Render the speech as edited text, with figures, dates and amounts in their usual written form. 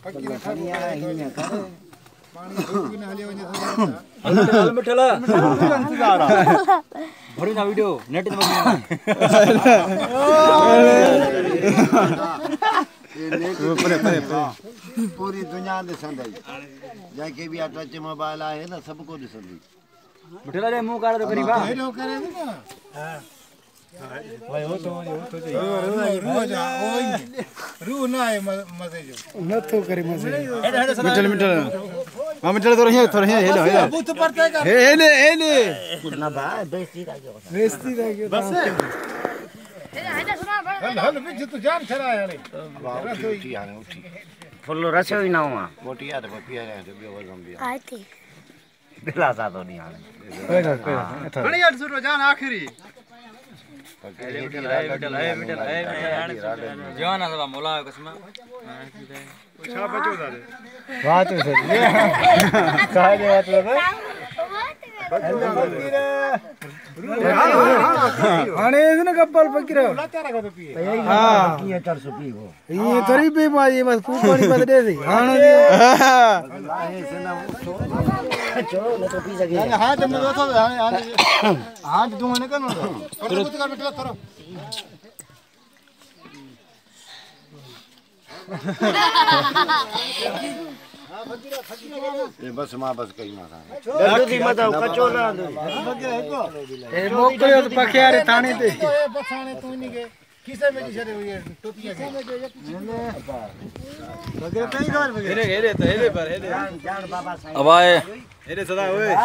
video net पूरी दुनिया ॾिसंदई जंहिंखे बि टच मोबाइल आहे न सभु को ॾिसंदी बुठेला रे मुंह काढ़ तो करी बा भाई हो तो रू ना है मजे जो न तो करे मजे मिटल हां मिटल तो रही थोड़ा हेलो बूथ पड़ता है हेले ना भाई बेइज्जती रागे बस हल बिच तू जान छरा यानी उठी हां उठी फुल रसो ही ना हुआ मोटी यार पिया है जो वजन भी आई थी दिला सा तो नहीं आने बड़ी 800 जान आखिरी जीवन आता मोला कसमा छा बचो दादे बात है सर काय दे बात है आने इसने कपल पकड़ो हां की 400 पी हो ये थोड़ी पे मारी बस खूब पानी मत दे दे हां चलो न तो पी सके हां तुम दो तो हां तुम ने कनो थोड़ा कुछ कर बेटा थोड़ा ये बस मां बस कई मां जल्दी मत कचो ना ए मोकलियो तो पखियारे थाने ते बसाने तू नहीं के किसे में छरे हुई टोपिया के वगैरह कहीं घर वगैरह हेरे तो हेरे पर हेरे जान बाबा साईं अब आए हेरे सदा ओए